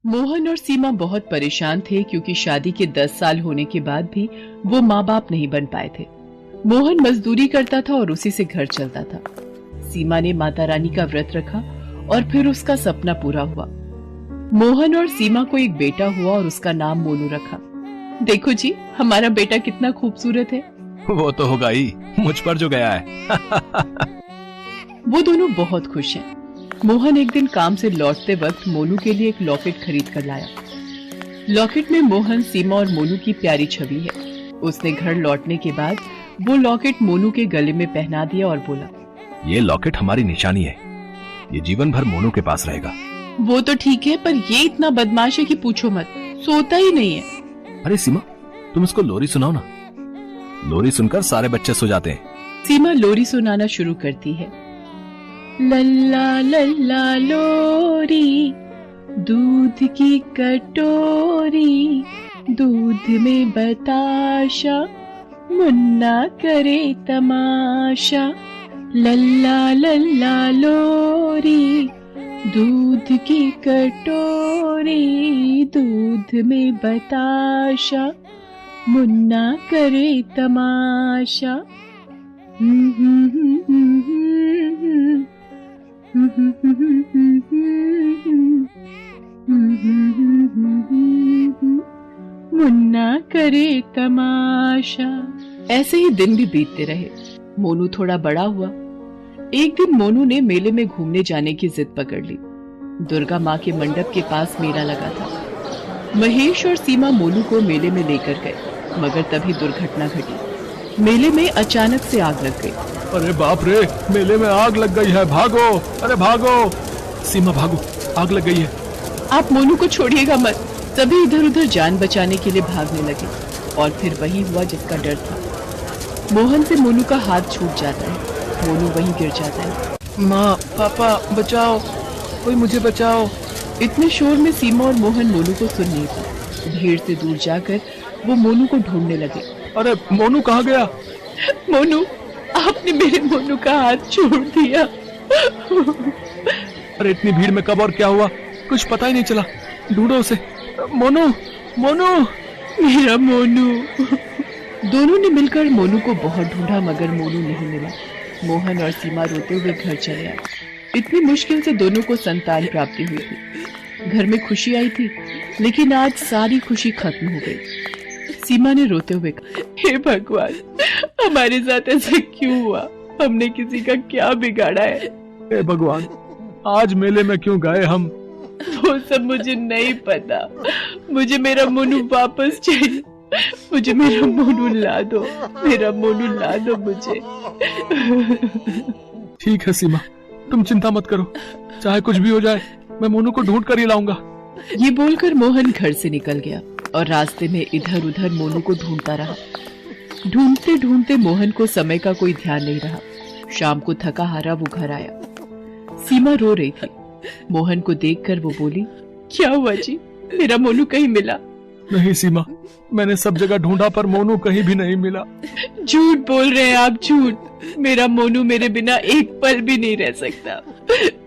मोहन और सीमा बहुत परेशान थे क्योंकि शादी के 10 साल होने के बाद भी वो माँ बाप नहीं बन पाए थे। मोहन मजदूरी करता था और उसी से घर चलता था। सीमा ने माता रानी का व्रत रखा और फिर उसका सपना पूरा हुआ। मोहन और सीमा को एक बेटा हुआ और उसका नाम मोनू रखा। देखो जी, हमारा बेटा कितना खूबसूरत है। वो तो होगा ही, मुझ पर जो गया है। वो दोनों बहुत खुश हैं। मोहन एक दिन काम से लौटते वक्त मोनू के लिए एक लॉकेट खरीद कर लाया। लॉकेट में मोहन, सीमा और मोनू की प्यारी छवि है। उसने घर लौटने के बाद वो लॉकेट मोनू के गले में पहना दिया और बोला, ये लॉकेट हमारी निशानी है, ये जीवन भर मोनू के पास रहेगा। वो तो ठीक है, पर ये इतना बदमाश है कि पूछो मत, सोता ही नहीं है। अरे सीमा, तुम इसको लोरी सुनाओ ना। लोरी सुनकर सारे बच्चे सो जाते हैं। सीमा लोरी सुनाना शुरू करती है। लल्ला लल्ला लोरी, दूध की कटोरी, दूध में बताशा, मुन्ना करे तमाशा। लल्ला लल्ला लोरी, दूध की कटोरी, दूध में बताशा, मुन्ना करे तमाशा। मुन्ना करे तमाशा। ऐसे ही दिन भी बीतते रहे। मोनू थोड़ा बड़ा हुआ। एक दिन मोनू ने मेले में घूमने जाने की जिद पकड़ ली। दुर्गा माँ के मंडप के पास मेला लगा था। महेश और सीमा मोनू को मेले में लेकर गए, मगर तभी दुर्घटना घटी। मेले में अचानक से आग लग गई। अरे बाप रे, मेले में आग लग गई है, भागो, अरे भागो। सीमा भागो, आग लग गई है। आप मोनू को छोड़िएगा मत। सभी इधर उधर जान बचाने के लिए भागने लगे और फिर वही हुआ जिसका डर था। मोहन से मोनू का हाथ छूट जाता है। मोनू वहीं गिर जाता है। माँ, पापा, बचाओ, कोई मुझे बचाओ। इतने शोर में सीमा और मोहन मोनू को सुन नहीं पाए। भीड़ से दूर जाकर वो मोनू को ढूंढने लगे। अरे मोनू कहाँ गया? मोनू, आपने मेरे मोनू का हाथ छोड़ दिया। अरे इतनी भीड़ में कब और क्या हुआ, कुछ पता ही नहीं चला। ढूंढो उसे। मोनू, मोनू, मेरा मोनू। दोनों ने मिलकर मोनू को बहुत ढूंढा, मगर मोनू नहीं मिला। मोहन और सीमा रोते हुए घर चले आए। इतनी मुश्किल से दोनों को संतान प्राप्ति हुई थी। घर में खुशी आई थी, लेकिन आज सारी खुशी खत्म हो गई। सीमा ने रोते हुए कहा, हे भगवान, हमारे साथ ऐसा क्यों हुआ? हमने किसी का क्या बिगाड़ा है? हे भगवान, आज मेले में क्यों गए हम? वो सब मुझे नहीं पता। मुझे मेरा मोनू वापस चाहिए। मुझे मेरा मोनू ला दो। मेरा मोनू ला दो मुझे। ठीक है सीमा, तुम चिंता मत करो, चाहे कुछ भी हो जाए, मैं मोनू को ढूंढ कर ही लाऊंगा। ये बोलकर मोहन घर से निकल गया और रास्ते में इधर उधर मोनू को ढूंढता रहा। ढूंढते ढूंढते मोहन को समय का कोई ध्यान नहीं रहा। शाम को थका हारा वो घर आया। सीमा रो रही थी। मोहन को देखकर वो बोली, क्या हुआ जी, मेरा मोनू कहीं मिला? नहीं सीमा, मैंने सब जगह ढूंढा पर मोनू कहीं भी नहीं मिला। झूठ बोल रहे हैं आप, झूठ। मेरा मोनू मेरे बिना एक पल भी नहीं रह सकता।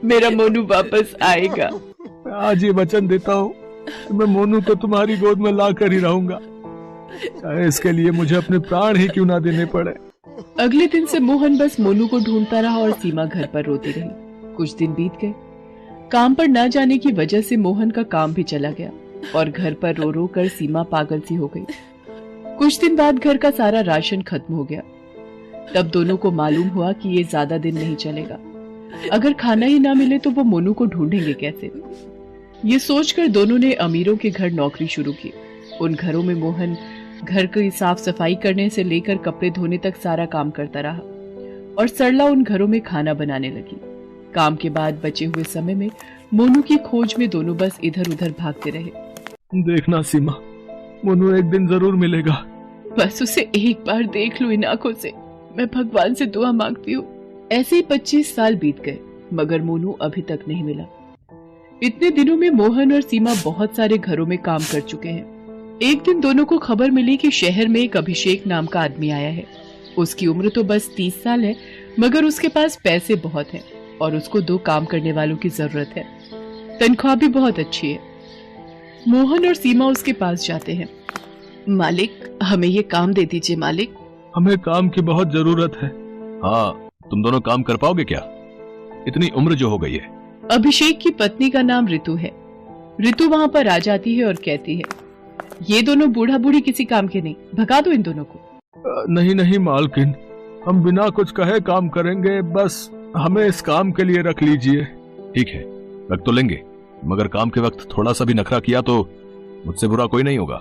मेरा मोनू वापस आएगा। आज ये वचन देता हूँ, मैं मोनू को तुम्हारी गोद में ला कर ही रहूंगा, चाहे इसके लिए मुझे अपने प्राण ही क्यों ना देने पड़े। अगले दिन से मोहन बस मोनू को ढूंढता रहा और सीमा घर पर रोती रही। कुछ दिन बीत गए। काम पर न जाने की वजह से मोहन का काम भी चला गया और घर पर रो रो कर सीमा पागल सी हो गई। कुछ दिन बाद घर का सारा राशन खत्म हो गया। तब दोनों को मालूम हुआ कि ये ज्यादा दिन नहीं चलेगा। अगर खाना ही ना मिले तो वो मोनू को ढूंढेंगे कैसे? ये सोचकर दोनों ने अमीरों के घर नौकरी शुरू की। उन घरों में मोहन घर की साफ सफाई करने से लेकर कपड़े धोने तक सारा काम करता रहा और सरला उन घरों में खाना बनाने लगी। काम के बाद बचे हुए समय में मोनू की खोज में दोनों बस इधर उधर भागते रहे। देखना सीमा, मोनू एक दिन जरूर मिलेगा। बस उसे एक बार देख लो इन आंखों से, मैं भगवान से दुआ मांगती हूँ। ऐसे ही 25 साल बीत गए, मगर मोनू अभी तक नहीं मिला। इतने दिनों में मोहन और सीमा बहुत सारे घरों में काम कर चुके हैं। एक दिन दोनों को खबर मिली कि शहर में एक अभिषेक नाम का आदमी आया है। उसकी उम्र तो बस 30 साल है, मगर उसके पास पैसे बहुत हैं और उसको 2 काम करने वालों की जरूरत है। तनख्वाह भी बहुत अच्छी है। मोहन और सीमा उसके पास जाते हैं। मालिक, हमें ये काम दे दीजिए मालिक। हमें काम की बहुत जरूरत है। हाँ, तुम दोनों काम कर पाओगे क्या? इतनी उम्र जो हो गई है। अभिषेक की पत्नी का नाम ऋतु है। ऋतु वहां पर आ जाती है और कहती है, ये दोनों बूढ़ा बूढ़ी किसी काम के नहीं, भगा दो इन दोनों को। नहीं नहीं मालकिन, हम बिना कुछ कहे काम करेंगे, बस हमें इस काम के लिए रख लीजिए। ठीक है, रख तो लेंगे, मगर काम के वक्त थोड़ा सा भी नखरा किया तो मुझसे बुरा कोई नहीं होगा।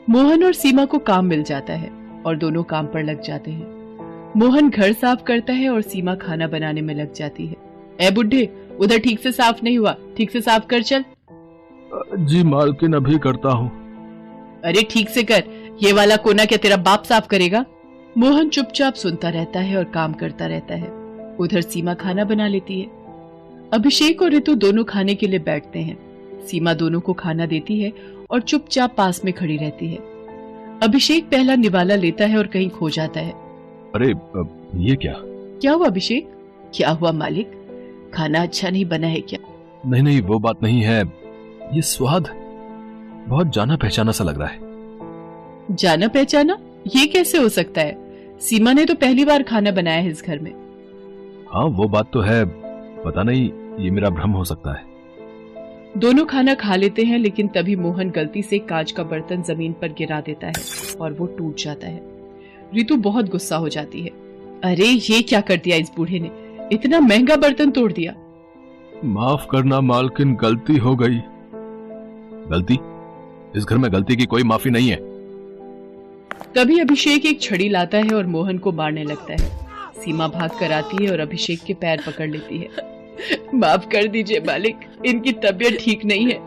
मोहन और सीमा को काम मिल जाता है और दोनों काम पर लग जाते हैं। मोहन घर साफ करता है और सीमा खाना बनाने में लग जाती है। ए बुड्ढे, उधर ठीक से साफ नहीं हुआ, ठीक से साफ कर चल। जी मालकिन, अभी करता हूँ। अरे ठीक से कर, ये वाला कोना क्या तेरा बाप साफ करेगा? मोहन चुपचाप सुनता रहता है और काम करता रहता है। उधर सीमा खाना बना लेती है। अभिषेक और ऋतु दोनों खाने के लिए बैठते हैं। सीमा दोनों को खाना देती है और चुपचाप पास में खड़ी रहती है। अभिषेक पहला निवाला लेता है और कहीं खो जाता है। अरे ये क्या हुआ अभिषेक? क्या हुआ मालिक? खाना अच्छा नहीं बना है क्या? नहीं नहीं, वो बात नहीं है, ये स्वाद बहुत जाना पहचाना सा लग रहा है। जाना पहचाना? ये कैसे हो सकता है? सीमा ने तो पहली बार खाना बनाया है इस घर में। हाँ वो बात तो है, पता नहीं, ये मेरा भ्रम हो सकता है। दोनों खाना खा लेते हैं, लेकिन तभी मोहन गलती से कांच का बर्तन जमीन पर गिरा देता है और वो टूट जाता है। ऋतु बहुत गुस्सा हो जाती है। अरे ये क्या कर दिया इस बूढ़े ने, इतना महंगा बर्तन तोड़ दिया। माफ करना मालकिन, गलती हो गई। गलती? इस घर में गलती की कोई माफी नहीं है। तभी अभिषेक एक छड़ी लाता है और मोहन को मारने लगता है। सीमा भाग कर आती है और अभिषेक के पैर पकड़ लेती है। माफ कर दीजिए मालिक, इनकी तबीयत ठीक नहीं है।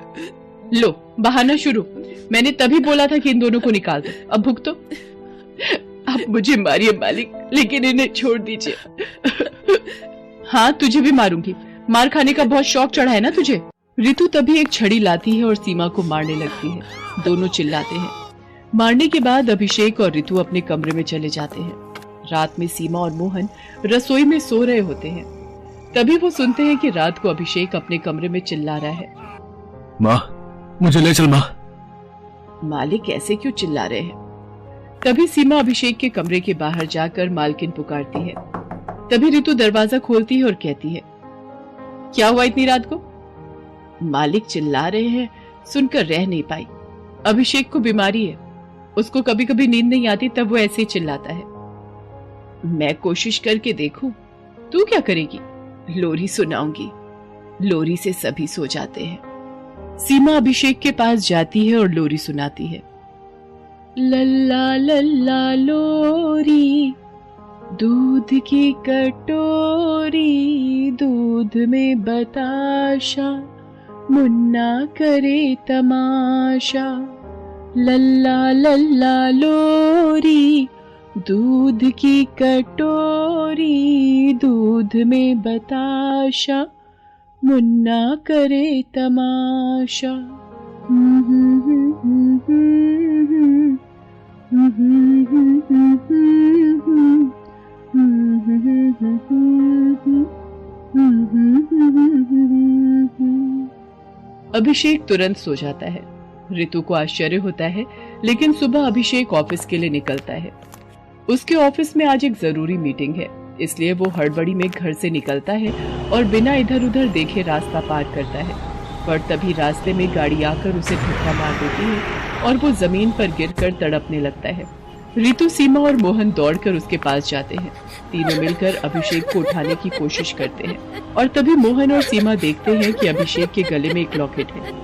लो बहाना शुरू, मैंने तभी बोला था कि इन दोनों को निकाल दो, अब भुगतो। आप मुझे मारिए मालिक, लेकिन इन्हें छोड़ दीजिए। हाँ तुझे भी मारूंगी, मार खाने का बहुत शौक चढ़ा है ना तुझे। ऋतु तभी एक छड़ी लाती है और सीमा को मारने लगती है। दोनों चिल्लाते हैं। मारने के बाद अभिषेक और ऋतु अपने कमरे में चले जाते हैं। रात में सीमा और मोहन रसोई में सो रहे होते हैं। तभी वो सुनते हैं कि रात को अभिषेक अपने कमरे में चिल्ला रहा है, माँ मुझे ले चल माँ। मालिक ऐसे क्यों चिल्ला रहे हैं? तभी सीमा अभिषेक के कमरे के बाहर जाकर मालकिन पुकारती है। तभी ऋतु दरवाजा खोलती है और कहती है, क्या हुआ इतनी रात को? मालिक चिल्ला रहे हैं, सुनकर रह नहीं पाई। अभिषेक को बीमारी है, उसको कभी कभी नींद नहीं आती, तब वो ऐसे ही चिल्लाता है। मैं कोशिश करके देखूं, तू क्या करेगी? लोरी सुनाऊंगी, लोरी से सभी सो जाते हैं। सीमा अभिषेक के पास जाती है और लोरी सुनाती है। लल्ला लल्ला लोरी, दूध की कटोरी, दूध में बताशा, मुन्ना करे तमाशा। लल्ला लल्ला लोरी, दूध की कटोरी, दूध में बताशा, मुन्ना करे तमाशा। अभिषेक तुरंत सो जाता है। ऋतु को आश्चर्य होता है, लेकिन सुबह अभिषेक ऑफिस के लिए निकलता है। उसके ऑफिस में आज एक जरूरी मीटिंग है, इसलिए वो हड़बड़ी में घर से निकलता है और बिना इधर उधर देखे रास्ता पार करता है। पर तभी रास्ते में गाड़ी आकर उसे धक्का मार देती है और वो जमीन पर गिरकर तड़पने लगता है। ऋतु, सीमा और मोहन दौड़कर उसके पास जाते हैं। तीनों मिलकर अभिषेक को उठाने की कोशिश करते हैं और तभी मोहन और सीमा देखते हैं कि अभिषेक के गले में एक लॉकेट है।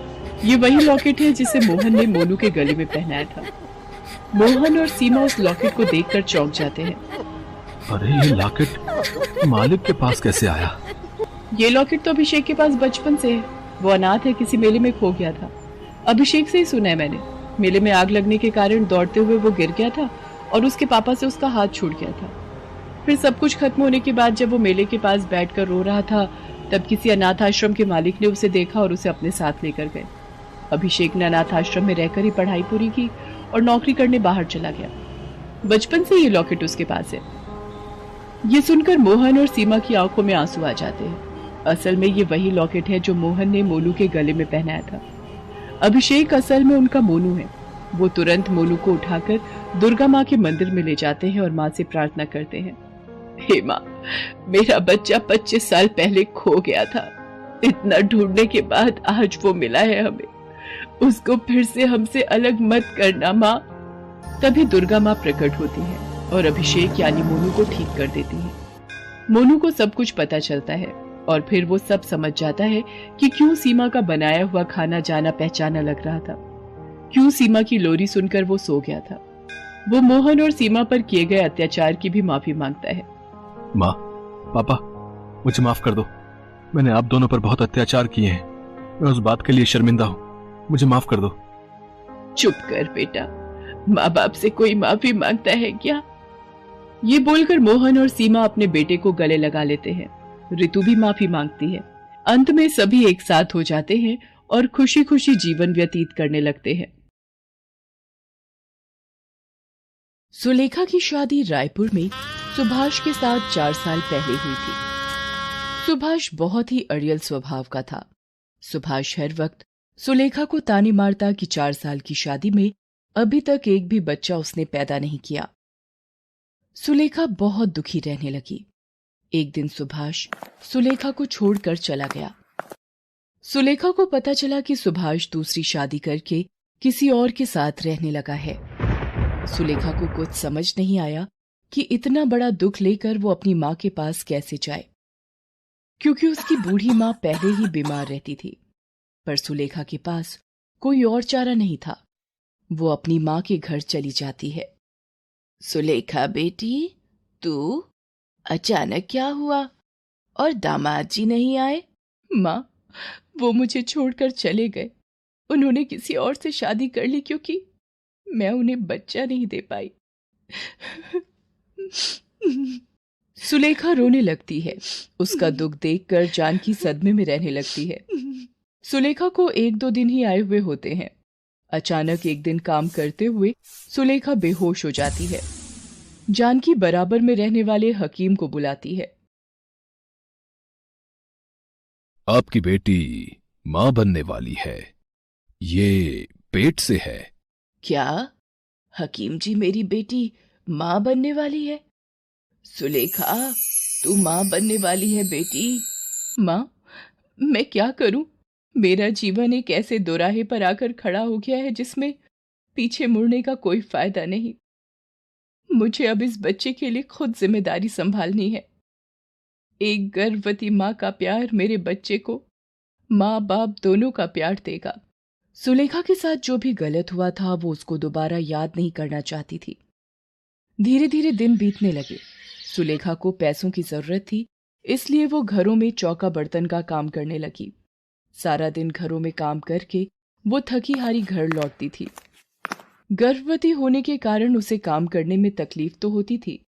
ये वही लॉकेट है जिसे मोहन ने मोनू के गले में पहनाया था। मोहन और सीमा उस लॉकेट को देखकर चौंक जाते हैं। अरे ये लॉकेट मालिक के पास कैसे आया? ये लॉकेट तो अभिषेक के पास बचपन से है। वो अनाथ है, किसी मेले में खो गया था। अभिषेक से ही सुना है मैंने। मेले में आग लगने के कारण दौड़ते हुए वो गिर गया था और उसके पापा से उसका हाथ छूट गया था। फिर सब कुछ खत्म होने के बाद जब वो मेले के पास बैठकर रो रहा था, तब किसी अनाथ आश्रम के मालिक ने उसे देखा और उसे अपने साथ लेकर गए। अभिषेक ने अनाथ आश्रम में रहकर ही पढ़ाई पूरी की और नौकरी करने बाहर चला गया। बचपन से ये लॉकेट उसके पास है। ये सुनकर मोहन और सीमा की आंखों में आंसू आ जाते हैं। असल में ये वही लॉकेट है जो मोहन ने मोनू के गले में पहनाया था। अभिषेक असल में उनका मोनू है। वो तुरंत मोनू को उठाकर दुर्गा माँ के मंदिर में ले जाते हैं और माँ से प्रार्थना करते हैं, हे माँ, मेरा बच्चा 25 साल पहले खो गया था। इतना ढूंढने के बाद आज वो मिला है हमें। उसको फिर से हमसे अलग मत करना माँ। तभी दुर्गा माँ प्रकट होती है और अभिषेक यानी मोनू को ठीक कर देती है। मोनू को सब कुछ पता चलता है और फिर वो सब समझ जाता है कि क्यों सीमा का बनाया हुआ खाना जाना पहचाना लग रहा था, क्यों सीमा की लोरी सुनकर वो सो गया था। वो मोहन और सीमा पर किए गए अत्याचार की भी माफी मांगता है। माँ, पापा, मुझे माफ कर दो। मैंने आप दोनों पर बहुत अत्याचार किए हैं। मैं उस बात के लिए शर्मिंदा हूँ। मुझे माफ कर दो। चुप कर बेटा, माँ बाप से कोई माफी मांगता है क्या? ये बोलकर मोहन और सीमा अपने बेटे को गले लगा लेते हैं। ऋतु भी माफी मांगती है। अंत में सभी एक साथ हो जाते हैं और खुशी खुशी जीवन व्यतीत करने लगते हैं। सुलेखा की शादी रायपुर में सुभाष के साथ 4 साल पहले हुई थी। सुभाष बहुत ही अड़ियल स्वभाव का था। सुभाष हर वक्त सुलेखा को ताने मारता कि 4 साल की शादी में अभी तक एक भी बच्चा उसने पैदा नहीं किया। सुलेखा बहुत दुखी रहने लगी। एक दिन सुभाष सुलेखा को छोड़कर चला गया। सुलेखा को पता चला कि सुभाष दूसरी शादी करके किसी और के साथ रहने लगा है। सुलेखा को कुछ समझ नहीं आया कि इतना बड़ा दुख लेकर वो अपनी माँ के पास कैसे जाए, क्योंकि उसकी बूढ़ी माँ पहले ही बीमार रहती थी। पर सुलेखा के पास कोई और चारा नहीं था। वो अपनी माँ के घर चली जाती है। सुलेखा बेटी, तू अचानक क्या हुआ और दामाद जी नहीं आए? माँ, वो मुझे छोड़कर चले गए। उन्होंने किसी और से शादी कर ली क्योंकि मैं उन्हें बच्चा नहीं दे पाई। सुलेखा रोने लगती है। उसका दुख देखकर जानकी सदमे में रहने लगती है। सुलेखा को 1-2 दिन ही आए हुए होते हैं। अचानक एक दिन काम करते हुए सुलेखा बेहोश हो जाती है। जानकी बराबर में रहने वाले हकीम को बुलाती है। आपकी बेटी मां बनने वाली है। ये पेट से है। क्या हकीम जी, मेरी बेटी मां बनने वाली है? सुलेखा, तू मां बनने वाली है बेटी। मां, मैं क्या करूं? मेरा जीवन एक ऐसे दोराहे पर आकर खड़ा हो गया है जिसमें पीछे मुड़ने का कोई फायदा नहीं। मुझे अब इस बच्चे के लिए खुद जिम्मेदारी संभालनी है। एक गर्भवती माँ का प्यार मेरे बच्चे को माँ बाप दोनों का प्यार देगा। सुलेखा के साथ जो भी गलत हुआ था वो उसको दोबारा याद नहीं करना चाहती थी। धीरे धीरे दिन बीतने लगे। सुलेखा को पैसों की जरूरत थी, इसलिए वो घरों में चौका बर्तन का काम करने लगी। सारा दिन घरों में काम करके वो थकी हारी घर लौटती थी। गर्भवती होने के कारण उसे काम करने में तकलीफ तो होती थी,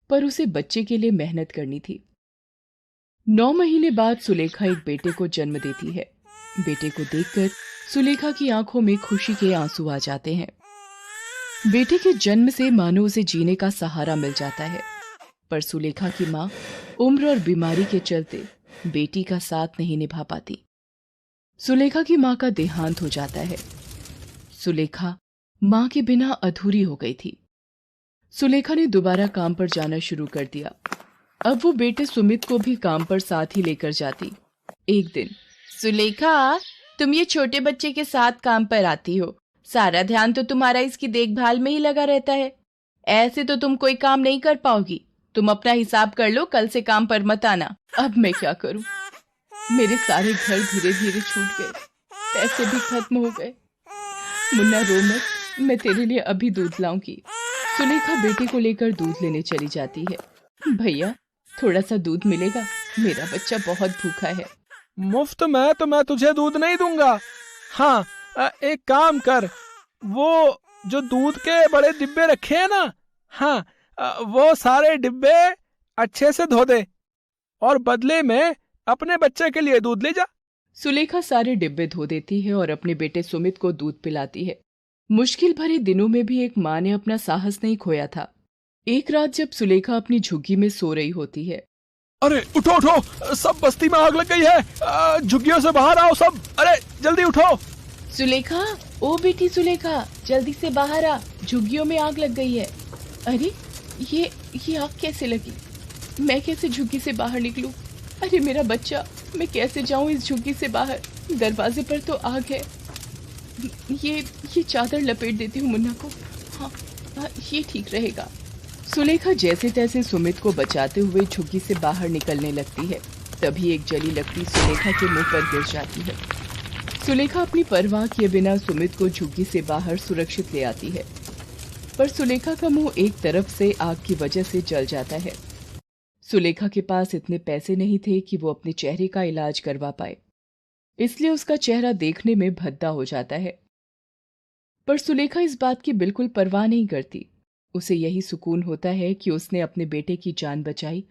पर उसे बच्चे के लिए मेहनत करनी थी। 9 महीने बाद सुलेखा एक बेटे को जन्म देती है। बेटे को देखकर सुलेखा की आंखों में खुशी के आंसू आ जाते हैं। बेटे के जन्म से मानो उसे जीने का सहारा मिल जाता है, पर सुलेखा की माँ उम्र और बीमारी के चलते बेटी का साथ नहीं निभा पाती। सुलेखा की माँ का देहांत हो जाता है। सुलेखा माँ के बिना अधूरी हो गई थी। सुलेखा ने दोबारा काम पर जाना शुरू कर दिया। अब वो बेटे सुमित को भी काम पर साथ ही लेकर जाती। एक दिन, सुलेखा, तुम ये छोटे बच्चे के साथ काम पर आती हो, सारा ध्यान तो तुम्हारा इसकी देखभाल में ही लगा रहता है। ऐसे तो तुम कोई काम नहीं कर पाओगी। तुम अपना हिसाब कर लो, कल से काम पर मत आना। अब मैं क्या करूं? मेरे सारे घर धीरे धीरे छूट गए, पैसे भी खत्म हो गए। मुन्ना रो मत, मैं तेरे लिए अभी दूध लाऊंगी। सुलेखा बेटे को लेकर दूध लेने चली जाती है। भैया, थोड़ा सा दूध मिलेगा? मेरा बच्चा बहुत भूखा है। मुफ्त में तो मैं तुझे दूध नहीं दूंगा। हाँ, एक काम कर, वो जो दूध के बड़े डिब्बे रखे हैं ना, हाँ, वो सारे डिब्बे अच्छे से धो दे और बदले में अपने बच्चे के लिए दूध ले जा। सुलेखा सारे डिब्बे धो देती है और अपने बेटे सुमित को दूध पिलाती है। मुश्किल भरे दिनों में भी एक माँ ने अपना साहस नहीं खोया था। एक रात जब सुलेखा अपनी झुग्गी में सो रही होती है। अरे उठो उठो, सब बस्ती में आग लग गई है। झुग्गियों से बाहर आओ सब। अरे जल्दी उठो। सुलेखा, ओ बेटी सुलेखा, जल्दी से बाहर आ, झुग्गियों में आग लग गई है। अरे ये आग कैसे लगी? मैं कैसे झुग्गी से बाहर निकलूं? अरे मेरा बच्चा, मैं कैसे जाऊं इस झुग्गी से बाहर? दरवाजे पर तो आग है। ये चादर लपेट देती हूँ मुन्ना को। हाँ, ये ठीक रहेगा। सुलेखा जैसे तैसे सुमित को बचाते हुए झुग्गी से बाहर निकलने लगती है। तभी एक जली लकड़ी सुलेखा के मुंह पर गिर जाती है। सुलेखा अपनी परवाह किए बिना सुमित को झुग्गी से बाहर सुरक्षित ले आती है, पर सुलेखा का मुंह एक तरफ से आग की वजह से जल जाता है। सुलेखा के पास इतने पैसे नहीं थे कि वो अपने चेहरे का इलाज करवा पाए, इसलिए उसका चेहरा देखने में भद्दा हो जाता है। पर सुलेखा इस बात की बिल्कुल परवाह नहीं करती। उसे यही सुकून होता है कि उसने अपने बेटे की जान बचाई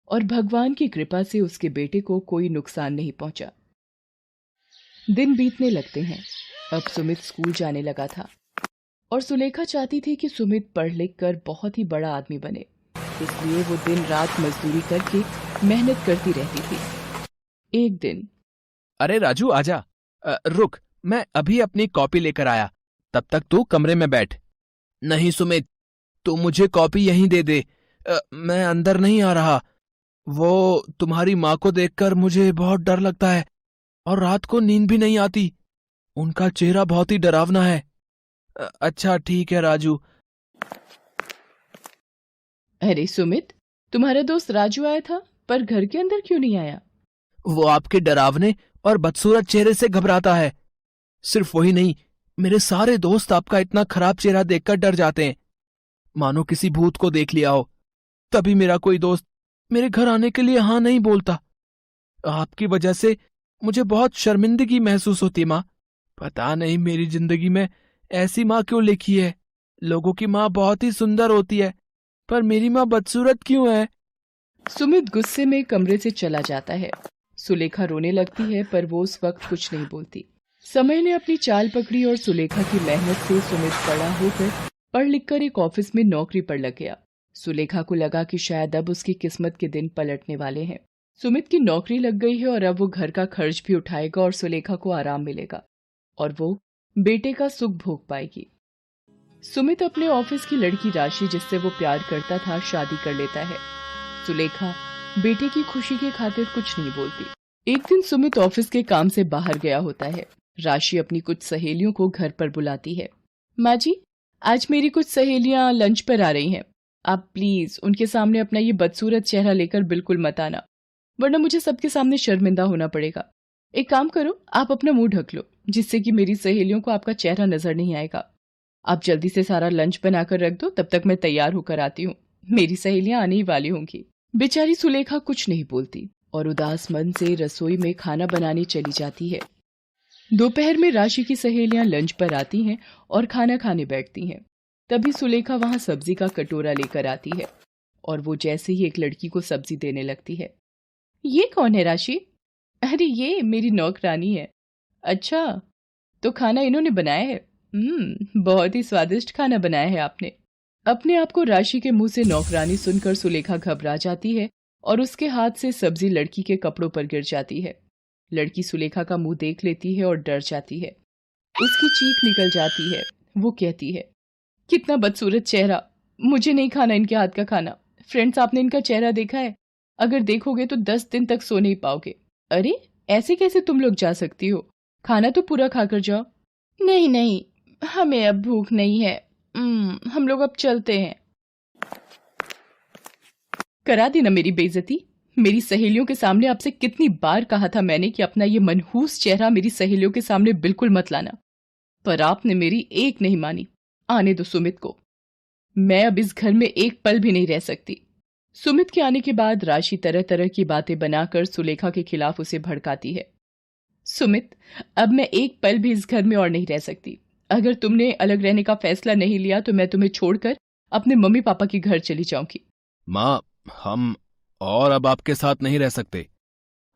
और भगवान की कृपा से उसके बेटे को कोई नुकसान नहीं पहुंचा। दिन बीतने लगते हैं। अब सुमित स्कूल जाने लगा था और सुलेखा चाहती थी कि सुमित पढ़ लिख कर बहुत ही बड़ा आदमी बने, इसलिए वो दिन रात मजदूरी करके मेहनत करती रहती थी। एक दिन, अरे राजू आजा, रुक, मैं अभी अपनी कॉपी लेकर आया, तब तक तू कमरे में बैठ। नहीं सुमित, तू मुझे कॉपी यहीं दे दे, मैं अंदर नहीं आ रहा। वो तुम्हारी माँ को देखकर मुझे बहुत डर लगता है और रात को नींद भी नहीं आती। उनका चेहरा बहुत ही डरावना है। अच्छा ठीक है राजू। अरे सुमित, तुम्हारा दोस्त राजू आया था, पर घर के अंदर क्यों नहीं आया? वो आपके डरावने और बदसूरत चेहरे से घबराता है। सिर्फ वही नहीं, मेरे सारे दोस्त आपका इतना खराब चेहरा देखकर डर जाते हैं, मानो किसी भूत को देख लिया हो। तभी मेरा कोई दोस्त मेरे घर आने के लिए हाँ नहीं बोलता। आपकी वजह से मुझे बहुत शर्मिंदगी महसूस होती माँ। पता नहीं मेरी जिंदगी में ऐसी माँ क्यों लिखी है। लोगों की माँ बहुत ही सुंदर होती है, पर मेरी माँ बदसूरत क्यों है? सुमित गुस्से में कमरे से चला जाता है। सुलेखा रोने लगती है, पर वो उस वक्त कुछ नहीं बोलती। समय ने अपनी चाल पकड़ी और सुलेखा की मेहनत से सुमित बड़ा होकर पढ़ लिखकर एक ऑफिस में नौकरी पर लग गया। सुलेखा को लगा कि शायद अब उसकी किस्मत के दिन पलटने वाले हैं। सुमित की नौकरी लग गई है और अब वो घर का खर्च भी उठाएगा और सुलेखा को आराम मिलेगा और वो बेटे का सुख भोग पाएगी। सुमित अपने ऑफिस की लड़की राशि, जिससे वो प्यार करता था, शादी कर लेता है। सुलेखा बेटे की खुशी की खातिर कुछ नहीं बोलती। एक दिन सुमित ऑफिस के काम से बाहर गया होता है। राशि अपनी कुछ सहेलियों को घर पर बुलाती है। माँ जी, आज मेरी कुछ सहेलियां लंच पर आ रही हैं। आप प्लीज उनके सामने अपना ये बदसूरत चेहरा लेकर बिल्कुल मत आना, वरना मुझे सबके सामने शर्मिंदा होना पड़ेगा। एक काम करो, आप अपना मुंह ढक लो, जिससे कि मेरी सहेलियों को आपका चेहरा नजर नहीं आएगा। आप जल्दी से सारा लंच बनाकर रख दो, तब तक मैं तैयार होकर आती हूँ। मेरी सहेलियां आने ही वाली होंगी। बेचारी सुलेखा कुछ नहीं बोलती और उदास मन से रसोई में खाना बनाने चली जाती है। दोपहर में राशि की सहेलियां लंच पर आती हैं और खाना खाने बैठती हैं। तभी सुलेखा वहां सब्जी का कटोरा लेकर आती है और वो जैसे ही एक लड़की को सब्जी देने लगती है। ये कौन है राशि? अरे ये मेरी नौकरानी है। अच्छा, तो खाना इन्होंने बनाया है? बहुत ही स्वादिष्ट खाना बनाया है आपने। अपने आप को राशि के मुंह से नौकरानी सुनकर सुलेखा घबरा जाती है और उसके हाथ से सब्जी लड़की के कपड़ों पर गिर जाती है। लड़की सुलेखा का मुंह देख लेती है और डर जाती है। उसकी चीख निकल जाती है। वो कहती है, कितना बदसूरत चेहरा, मुझे नहीं खाना इनके हाथ का खाना। फ्रेंड्स, आपने इनका चेहरा देखा है? अगर देखोगे तो 10 दिन तक सो नहीं पाओगे। अरे ऐसे कैसे तुम लोग जा सकती हो? खाना तो पूरा खाकर जाओ। नहीं नहीं, हमें अब भूख नहीं है। हम लोग अब चलते हैं। करा दी ना मेरी बेइज्जती। मेरी सहेलियों के सामने आपसे कितनी बार कहा था मैंने कि अपना ये मनहूस चेहरा मेरी सहेलियों के सामने बिल्कुल मत लाना, पर आपने मेरी एक नहीं मानी। आने दो सुमित को, मैं अब इस घर में एक पल भी नहीं रह सकती। सुमित के आने के बाद राशि तरह तरह की बातें बनाकर सुलेखा के खिलाफ उसे भड़काती है। सुमित, अब मैं एक पल भी इस घर में और नहीं रह सकती। अगर तुमने अलग रहने का फैसला नहीं लिया तो मैं तुम्हें छोड़कर अपने मम्मी पापा के घर चली जाऊंगी। माँ, हम और अब आपके साथ नहीं रह सकते।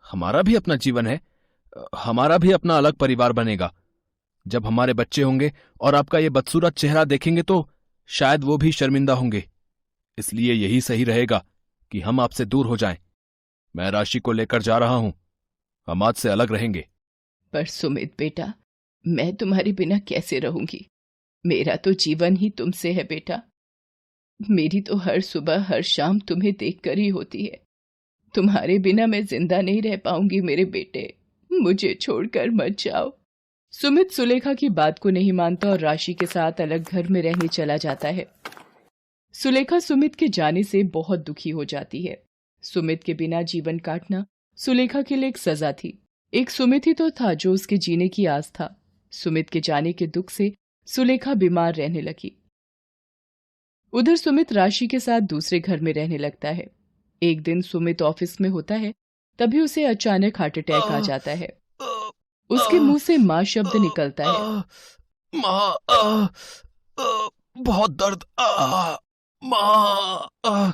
हमारा भी अपना जीवन है, हमारा भी अपना अलग परिवार बनेगा। जब हमारे बच्चे होंगे और आपका ये बदसूरत चेहरा देखेंगे तो शायद वो भी शर्मिंदा होंगे। इसलिए यही सही रहेगा कि हम आपसे दूर हो जाएं। मैं राशि को लेकर जा रहा हूं, हम आज से अलग रहेंगे। पर सुमित बेटा, मैं तुम्हारे बिना कैसे रहूंगी? मेरा तो जीवन ही तुमसे है बेटा। मेरी तो हर सुबह हर शाम तुम्हें देखकर ही होती है। तुम्हारे बिना मैं जिंदा नहीं रह पाऊंगी मेरे बेटे, मुझे छोड़कर मत जाओ। सुमित सुलेखा की बात को नहीं मानता और राशि के साथ अलग घर में रहने चला जाता है। सुलेखा सुमित के जाने से बहुत दुखी हो जाती है। सुमित के बिना जीवन काटना सुलेखा के लिए एक सजा थी। एक सुमित ही तो था जो उसके जीने की आस था। सुमित के जाने के दुख से सुलेखा बीमार रहने लगी। उधर सुमित राशि के साथ दूसरे घर में रहने लगता है। एक दिन सुमित ऑफिस में होता है, तभी उसे अचानक हार्ट अटैक आ जाता है। उसके मुंह से मां शब्द निकलता है। माँ, बहुत दर्द, माँ।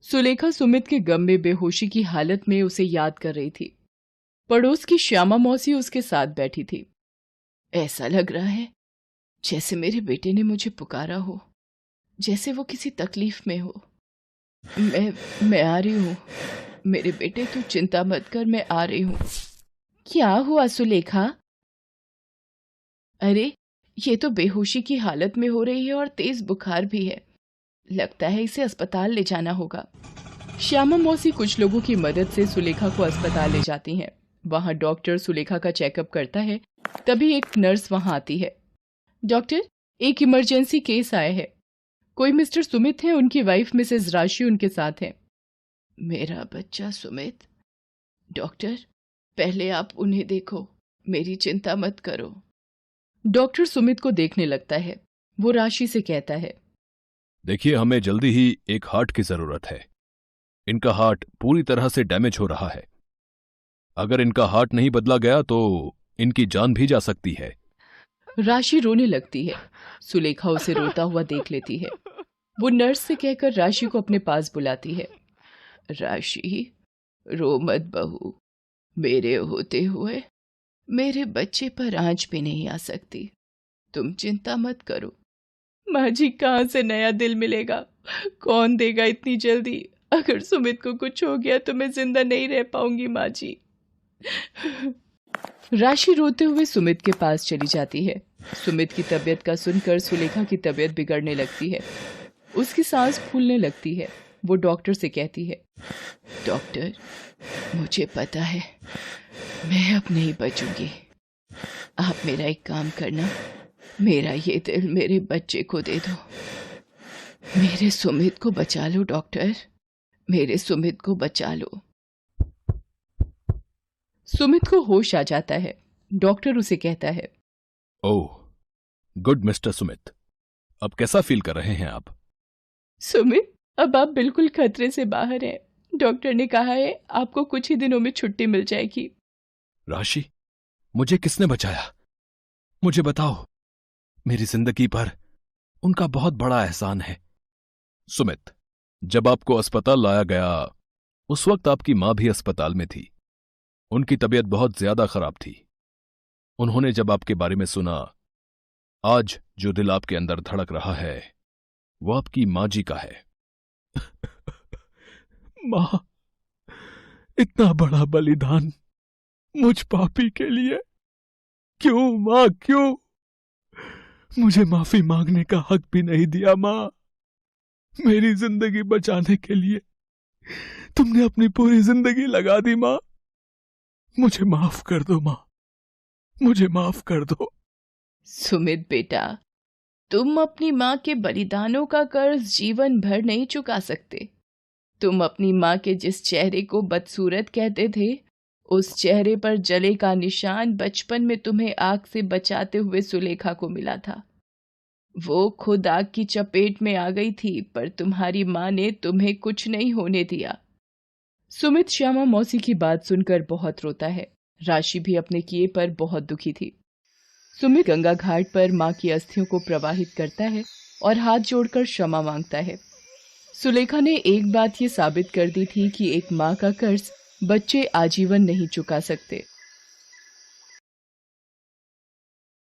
सुलेखा सुमित के गम में बेहोशी की हालत में उसे याद कर रही थी। पड़ोस की श्यामा मौसी उसके साथ बैठी थी। ऐसा लग रहा है जैसे मेरे बेटे ने मुझे पुकारा हो, जैसे वो किसी तकलीफ में हो। मैं आ रही हूँ मेरे बेटे, तू चिंता मत कर, मैं आ रही हूँ। क्या हुआ सुलेखा? अरे ये तो बेहोशी की हालत में हो रही है और तेज बुखार भी है। लगता है इसे अस्पताल ले जाना होगा। श्यामा मौसी कुछ लोगों की मदद से सुलेखा को अस्पताल ले जाती हैं। वहां डॉक्टर सुलेखा का चेकअप करता है। तभी एक नर्स वहां आती है। डॉक्टर, एक इमरजेंसी केस आया है। कोई मिस्टर सुमित है, उनकी वाइफ मिसेस राशि उनके साथ है। मेरा बच्चा सुमित? डॉक्टर, पहले आप उन्हें देखो, मेरी चिंता मत करो। डॉक्टर सुमित को देखने लगता है। वो राशि से कहता है, देखिए, हमें जल्दी ही एक हार्ट की जरूरत है। इनका हार्ट पूरी तरह से डैमेज हो रहा है। अगर इनका हार्ट नहीं बदला गया तो इनकी जान भी जा सकती है। राशि रोने लगती है। सुलेखा उसे रोता हुआ देख लेती है। वो नर्स से कहकर राशि को अपने पास बुलाती है। राशि, रो मत बहू, मेरे होते हुए मेरे बच्चे पर आंच भी नहीं आ सकती। तुम चिंता मत करो। माँ जी, कहाँ से नया दिल मिलेगा? कौन देगा इतनी जल्दी? अगर सुमित को कुछ हो गया तो मैं जिंदा नहीं रह पाऊंगी माँ जी। राशि रोते हुए सुमित के पास चली जाती है। सुमित की तबीयत का सुनकर सुलेखा की तबीयत बिगड़ने लगती है। उसकी सांस फूलने लगती है। वो डॉक्टर से कहती है, डॉक्टर, मुझे पता है मैं अब नहीं बचूंगी। आप मेरा एक काम करना, मेरा ये दिल मेरे बच्चे को दे दो। मेरे सुमित को बचा लो डॉक्टर, मेरे सुमित को बचा लो। सुमित को होश आ जाता है। डॉक्टर उसे कहता है, ओह गुड मिस्टर सुमित, अब कैसा फील कर रहे हैं आप? सुमित, अब आप बिल्कुल खतरे से बाहर हैं। डॉक्टर ने कहा है आपको कुछ ही दिनों में छुट्टी मिल जाएगी। राशि, मुझे किसने बचाया? मुझे बताओ। मेरी जिंदगी पर उनका बहुत बड़ा एहसान है। सुमित, जब आपको अस्पताल लाया गया उस वक्त आपकी मां भी अस्पताल में थी। उनकी तबीयत बहुत ज्यादा खराब थी। उन्होंने जब आपके बारे में सुना, आज जो दिल आपके अंदर धड़क रहा है वो आपकी मां जी का है। मां, इतना बड़ा बलिदान मुझ पापी के लिए क्यों मां, क्यों? मुझे माफी मांगने का हक भी नहीं दिया मां। मेरी जिंदगी बचाने के लिए तुमने अपनी पूरी जिंदगी लगा दी मां। मुझे माफ कर दो मां, मुझे माफ कर दो। सुमित बेटा, तुम अपनी माँ के बलिदानों का कर्ज जीवन भर नहीं चुका सकते। तुम अपनी माँ के जिस चेहरे को बदसूरत कहते थे, उस चेहरे पर जले का निशान बचपन में तुम्हें आग से बचाते हुए सुलेखा को मिला था। वो खुद आग की चपेट में आ गई थी, पर तुम्हारी माँ ने तुम्हें कुछ नहीं होने दिया। सुमित श्यामा मौसी की बात सुनकर बहुत रोता है। राशि भी अपने किए पर बहुत दुखी थी। सुमित गंगा घाट पर माँ की अस्थियों को प्रवाहित करता है और हाथ जोड़कर क्षमा मांगता है। सुलेखा ने एक बात ये साबित कर दी थी कि एक माँ का कर्ज बच्चे आजीवन नहीं चुका सकते।